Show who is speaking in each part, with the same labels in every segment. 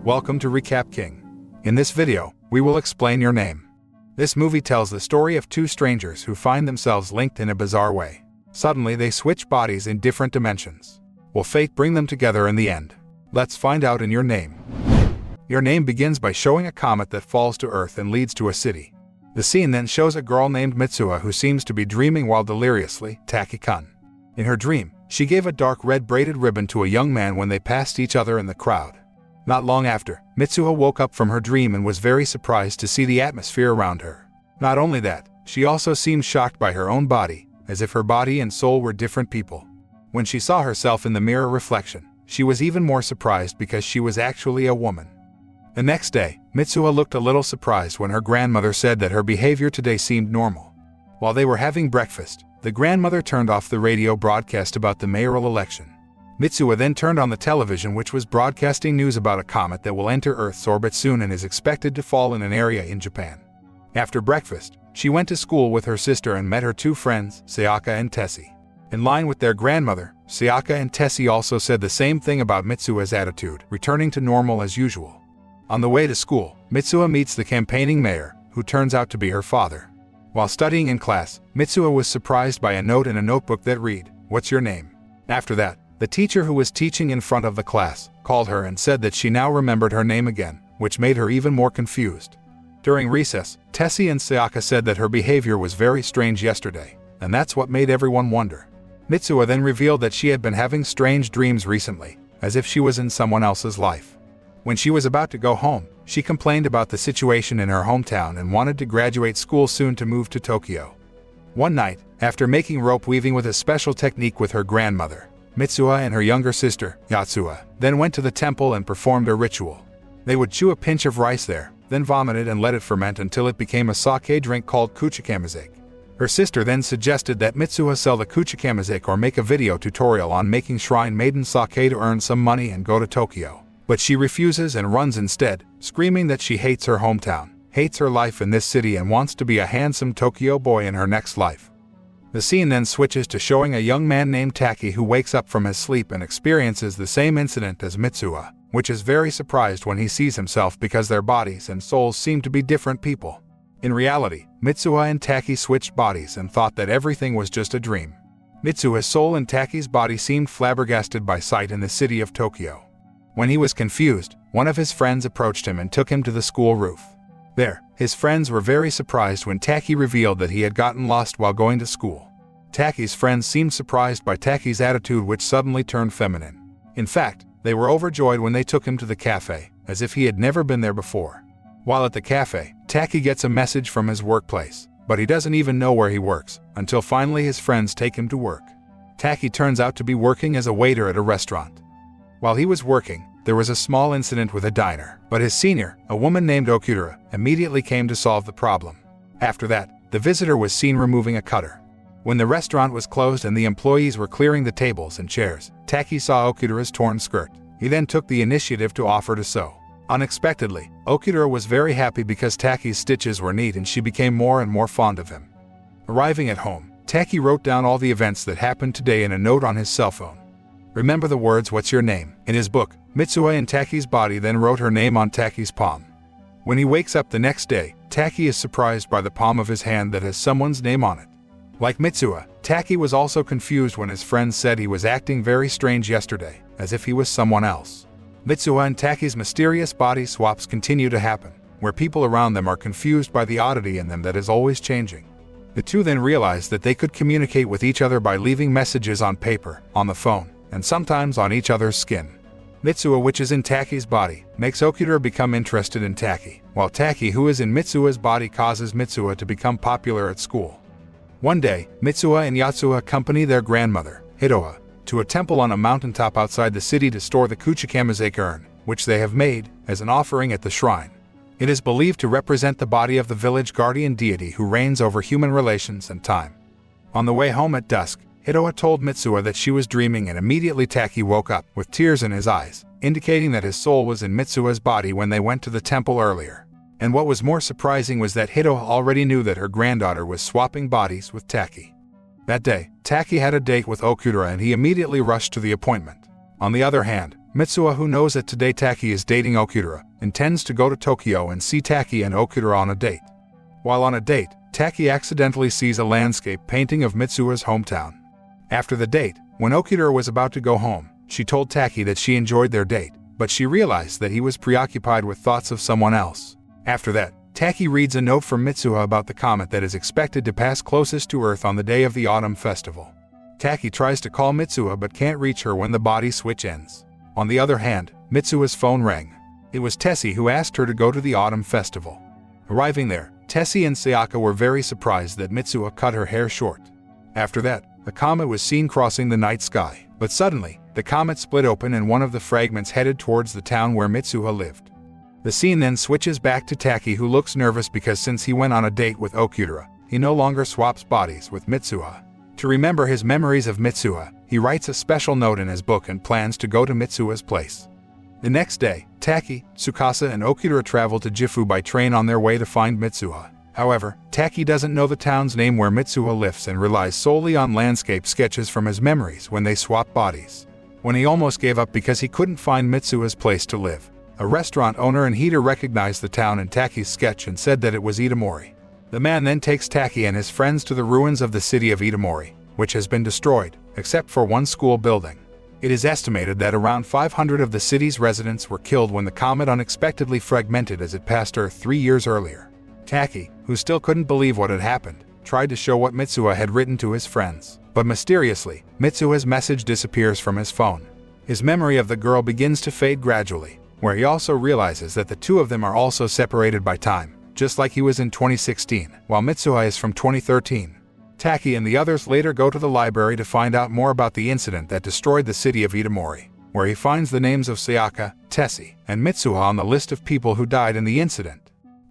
Speaker 1: welcome to Recap King. In this video, we will explain your name. This movie tells the story of two strangers who find themselves linked in a bizarre way. Suddenly they switch bodies in different dimensions. Will fate bring them together in the end? Let's find out in Your Name. Your Name begins by showing a comet that falls to Earth and leads to a city. The scene then shows a girl named Mitsuha who seems to be dreaming while deliriously Taki-kun. In her dream, she gave a dark red braided ribbon to a young man when they passed each other in the crowd. Not long after, Mitsuha woke up from her dream and was very surprised to see the atmosphere around her. Not only that, she also seemed shocked by her own body, as if her body and soul were different people. When she saw herself in the mirror reflection, she was even more surprised because she was actually a woman. The next day, Mitsuha looked a little surprised when her grandmother said that her behavior today seemed normal. While they were having breakfast, the grandmother turned off the radio broadcast about the mayoral election. Mitsuha then turned on the television, which was broadcasting news about a comet that will enter Earth's orbit soon and is expected to fall in an area in Japan. After breakfast, she went to school with her sister and met her two friends, Sayaka and Tessie. In line with their grandmother, Sayaka and Tessie also said the same thing about Mitsuha's attitude, returning to normal as usual. On the way to school, Mitsuha meets the campaigning mayor, who turns out to be her father. While studying in class, Mitsuha was surprised by a note in a notebook that read, "What's your name?" After that, the teacher who was teaching in front of the class called her and said that she now remembered her name again, which made her even more confused. During recess, Tessie and Sayaka said that her behavior was very strange yesterday, and that's what made everyone wonder. Mitsuha then revealed that she had been having strange dreams recently, as if she was in someone else's life. When she was about to go home, she complained about the situation in her hometown and wanted to graduate school soon to move to Tokyo. One night, after making rope weaving with a special technique with her grandmother, Mitsuha and her younger sister, Yatsuha, then went to the temple and performed a ritual. They would chew a pinch of rice there, then vomit it and let it ferment until it became a sake drink called kuchikamizake. Her sister then suggested that Mitsuha sell the kuchikamizake or make a video tutorial on making shrine maiden sake to earn some money and go to Tokyo. But she refuses and runs instead, screaming that she hates her hometown, hates her life in this city and wants to be a handsome Tokyo boy in her next life. The scene then switches to showing a young man named Taki who wakes up from his sleep and experiences the same incident as Mitsuha, which is very surprised when he sees himself because their bodies and souls seem to be different people. In reality, Mitsuha and Taki switched bodies and thought that everything was just a dream. Mitsuha's soul and Taki's body seemed flabbergasted by sight in the city of Tokyo. When he was confused, one of his friends approached him and took him to the school roof. There, his friends were very surprised when Taki revealed that he had gotten lost while going to school. Taki's friends seemed surprised by Taki's attitude, which suddenly turned feminine. In fact, they were overjoyed when they took him to the cafe, as if he had never been there before. While at the cafe, Taki gets a message from his workplace, but he doesn't even know where he works, until finally his friends take him to work. Taki turns out to be working as a waiter at a restaurant. While he was working, there was a small incident with a diner, but his senior, a woman named Okutura, immediately came to solve the problem. After that, the visitor was seen removing a cutter. When the restaurant was closed and the employees were clearing the tables and chairs, Taki saw Okutura's torn skirt. He then took the initiative to offer to sew. Unexpectedly, Okutura was very happy because Taki's stitches were neat and she became more and more fond of him. Arriving at home, Taki wrote down all the events that happened today in a note on his cell phone. Remember the words "What's your name?" in his book. Mitsuha in Taki's body then wrote her name on Taki's palm. When he wakes up the next day, Taki is surprised by the palm of his hand that has someone's name on it. Like Mitsuha, Taki was also confused when his friends said he was acting very strange yesterday, as if he was someone else. Mitsuha and Taki's mysterious body swaps continue to happen, where people around them are confused by the oddity in them that is always changing. The two then realized that they could communicate with each other by leaving messages on paper, on the phone, and sometimes on each other's skin. Mitsuha, which is in Taki's body, makes Okutura become interested in Taki, while Taki, who is in Mitsuha's body, causes Mitsuha to become popular at school. One day, Mitsuha and Yatsuha accompany their grandmother, Hitoha, to a temple on a mountaintop outside the city to store the kuchikamizake urn, which they have made, as an offering at the shrine. It is believed to represent the body of the village guardian deity who reigns over human relations and time. On the way home at dusk, Hitoha told Mitsuha that she was dreaming and immediately Taki woke up, with tears in his eyes, indicating that his soul was in Mitsuha's body when they went to the temple earlier. And what was more surprising was that Hitoha already knew that her granddaughter was swapping bodies with Taki. That day, Taki had a date with Okutura and he immediately rushed to the appointment. On the other hand, Mitsuha, who knows that today Taki is dating Okudera, intends to go to Tokyo and see Taki and Okudera on a date. While on a date, Taki accidentally sees a landscape painting of Mitsuha's hometown. After the date, when Okudera was about to go home, she told Taki that she enjoyed their date, but she realized that he was preoccupied with thoughts of someone else. After that, Taki reads a note from Mitsuha about the comet that is expected to pass closest to Earth on the day of the autumn festival. Taki tries to call Mitsuha but can't reach her when the body switch ends. On the other hand, Mitsuha's phone rang. It was Tessie who asked her to go to the autumn festival. Arriving there, Tessie and Sayaka were very surprised that Mitsuha cut her hair short. After that, the comet was seen crossing the night sky, but suddenly, the comet split open and one of the fragments headed towards the town where Mitsuha lived. The scene then switches back to Taki, who looks nervous because since he went on a date with Okudera, he no longer swaps bodies with Mitsuha. To remember his memories of Mitsuha, he writes a special note in his book and plans to go to Mitsuha's place. The next day, Taki, Tsukasa and Okudera travel to Gifu by train on their way to find Mitsuha. However, Taki doesn't know the town's name where Mitsuha lives and relies solely on landscape sketches from his memories when they swap bodies. When he almost gave up because he couldn't find Mitsuha's place to live, a restaurant owner and heater recognized the town in Taki's sketch and said that it was Itamori. The man then takes Taki and his friends to the ruins of the city of Itamori, which has been destroyed, except for one school building. It is estimated that around 500 of the city's residents were killed when the comet unexpectedly fragmented as it passed Earth 3 years earlier. Taki, who still couldn't believe what had happened, tried to show what Mitsuha had written to his friends, but mysteriously, Mitsuha's message disappears from his phone. His memory of the girl begins to fade gradually, where he also realizes that the two of them are also separated by time, just like he was in 2016, while Mitsuha is from 2013. Taki and the others later go to the library to find out more about the incident that destroyed the city of Itamori, where he finds the names of Sayaka, Tessie, and Mitsuha on the list of people who died in the incident.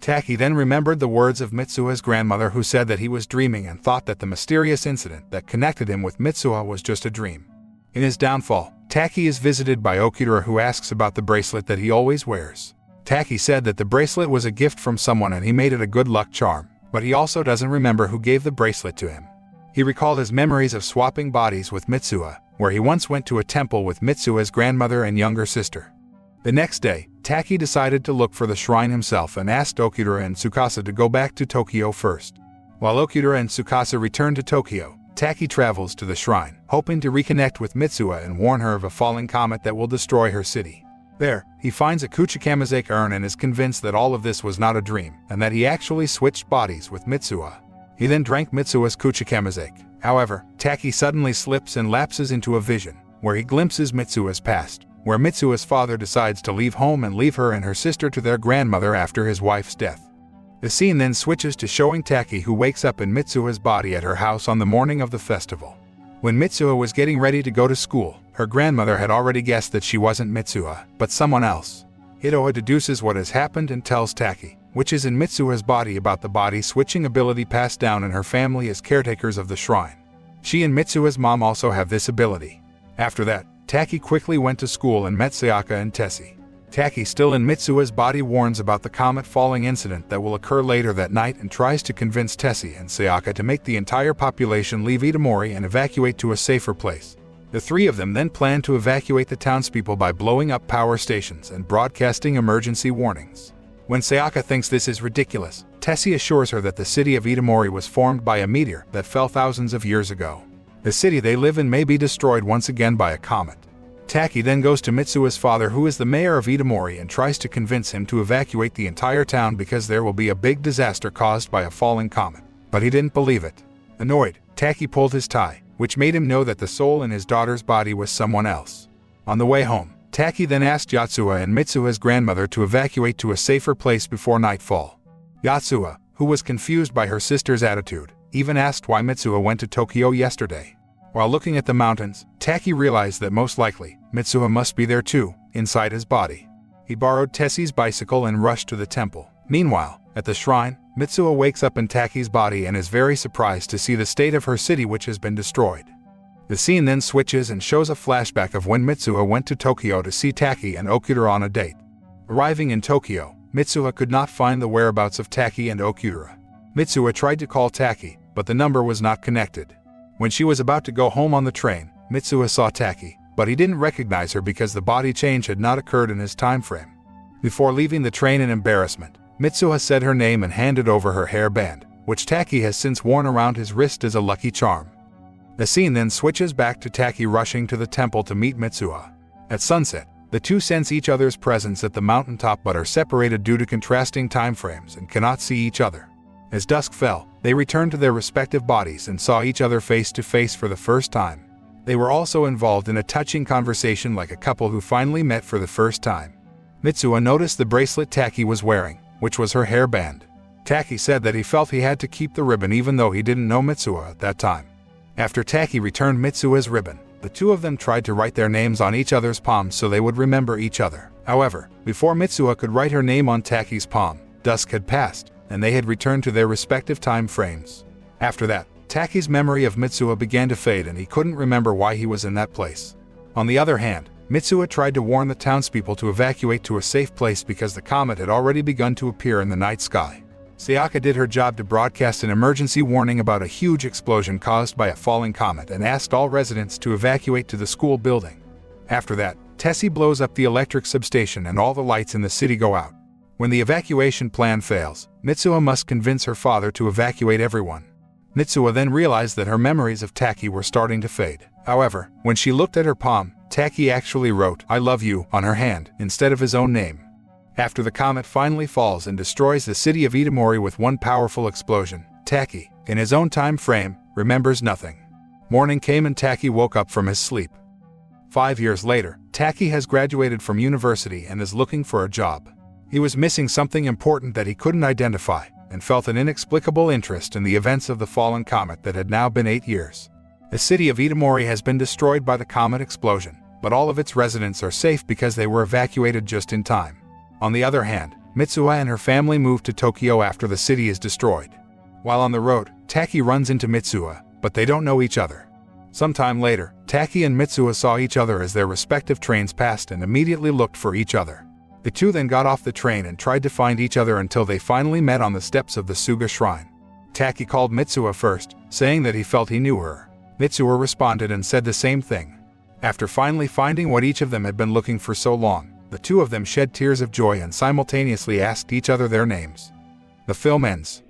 Speaker 1: Taki then remembered the words of Mitsuha's grandmother, who said that he was dreaming and thought that the mysterious incident that connected him with Mitsuha was just a dream. In his downfall, Taki is visited by Okudera, who asks about the bracelet that he always wears. Taki said that the bracelet was a gift from someone and he made it a good luck charm, but he also doesn't remember who gave the bracelet to him. He recalled his memories of swapping bodies with Mitsuha, where he once went to a temple with Mitsuha's grandmother and younger sister. The next day, Taki decided to look for the shrine himself and asked Okudera and Tsukasa to go back to Tokyo first. While Okudera and Tsukasa return to Tokyo, Taki travels to the shrine, hoping to reconnect with Mitsuha and warn her of a falling comet that will destroy her city. There, he finds a Kuchikamizake urn and is convinced that all of this was not a dream, and that he actually switched bodies with Mitsuha. He then drank Mitsuha's Kuchikamizake. However, Taki suddenly slips and lapses into a vision, where he glimpses Mitsuha's past, where Mitsuha's father decides to leave home and leave her and her sister to their grandmother after his wife's death. The scene then switches to showing Taki, who wakes up in Mitsuha's body at her house on the morning of the festival. When Mitsuha was getting ready to go to school, her grandmother had already guessed that she wasn't Mitsuha, but someone else. Hitoa deduces what has happened and tells Taki, which is in Mitsuha's body, about the body-switching ability passed down in her family as caretakers of the shrine. She and Mitsuha's mom also have this ability. After that, Taki quickly went to school and met Sayaka and Tessie. Taki, still in Mitsuha's body, warns about the comet falling incident that will occur later that night and tries to convince Tessie and Sayaka to make the entire population leave Itamori and evacuate to a safer place. The three of them then plan to evacuate the townspeople by blowing up power stations and broadcasting emergency warnings. When Sayaka thinks this is ridiculous, Tessie assures her that the city of Itamori was formed by a meteor that fell thousands of years ago. The city they live in may be destroyed once again by a comet. Taki then goes to Mitsuha's father, who is the mayor of Itamori, and tries to convince him to evacuate the entire town because there will be a big disaster caused by a falling comet. But he didn't believe it. Annoyed, Taki pulled his tie, which made him know that the soul in his daughter's body was someone else. On the way home, Taki then asked Yatsuha and Mitsuha's grandmother to evacuate to a safer place before nightfall. Yatsuha, who was confused by her sister's attitude, even asked why Mitsuha went to Tokyo yesterday. While looking at the mountains, Taki realized that most likely, Mitsuha must be there too, inside his body. He borrowed Tessie's bicycle and rushed to the temple. Meanwhile, at the shrine, Mitsuha wakes up in Taki's body and is very surprised to see the state of her city, which has been destroyed. The scene then switches and shows a flashback of when Mitsuha went to Tokyo to see Taki and Okudera on a date. Arriving in Tokyo, Mitsuha could not find the whereabouts of Taki and Okudera. Mitsuha tried to call Taki, but the number was not connected. When she was about to go home on the train, Mitsuha saw Taki, but he didn't recognize her because the body change had not occurred in his time frame. Before leaving the train in embarrassment, Mitsuha said her name and handed over her hairband, which Taki has since worn around his wrist as a lucky charm. The scene then switches back to Taki rushing to the temple to meet Mitsuha. At sunset, the two sense each other's presence at the mountaintop but are separated due to contrasting time frames and cannot see each other. As dusk fell, they returned to their respective bodies and saw each other face to face for the first time. They were also involved in a touching conversation like a couple who finally met for the first time. Mitsuha noticed the bracelet Taki was wearing, which was her hairband. Taki said that he felt he had to keep the ribbon even though he didn't know Mitsuha at that time. After Taki returned Mitsuha's ribbon, the two of them tried to write their names on each other's palms so they would remember each other. However, before Mitsuha could write her name on Taki's palm, dusk had passed, and they had returned to their respective time frames. After that, Taki's memory of Mitsuha began to fade and he couldn't remember why he was in that place. On the other hand, Mitsuha tried to warn the townspeople to evacuate to a safe place because the comet had already begun to appear in the night sky. Sayaka did her job to broadcast an emergency warning about a huge explosion caused by a falling comet and asked all residents to evacuate to the school building. After that, Tessie blows up the electric substation and all the lights in the city go out. When the evacuation plan fails, Mitsuha must convince her father to evacuate everyone. Mitsuha then realized that her memories of Taki were starting to fade. However, when she looked at her palm, Taki actually wrote, "I love you," on her hand, instead of his own name. After the comet finally falls and destroys the city of Itamori with one powerful explosion, Taki, in his own time frame, remembers nothing. Morning came and Taki woke up from his sleep. 5 years later, Taki has graduated from university and is looking for a job. He was missing something important that he couldn't identify, and felt an inexplicable interest in the events of the fallen comet that had now been 8 years. The city of Itamori has been destroyed by the comet explosion, but all of its residents are safe because they were evacuated just in time. On the other hand, Mitsuha and her family moved to Tokyo after the city is destroyed. While on the road, Taki runs into Mitsuha, but they don't know each other. Sometime later, Taki and Mitsuha saw each other as their respective trains passed and immediately looked for each other. The two then got off the train and tried to find each other until they finally met on the steps of the Suga Shrine. Taki called Mitsuha first, saying that he felt he knew her. Mitsuha responded and said the same thing. After finally finding what each of them had been looking for so long, the two of them shed tears of joy and simultaneously asked each other their names. The film ends.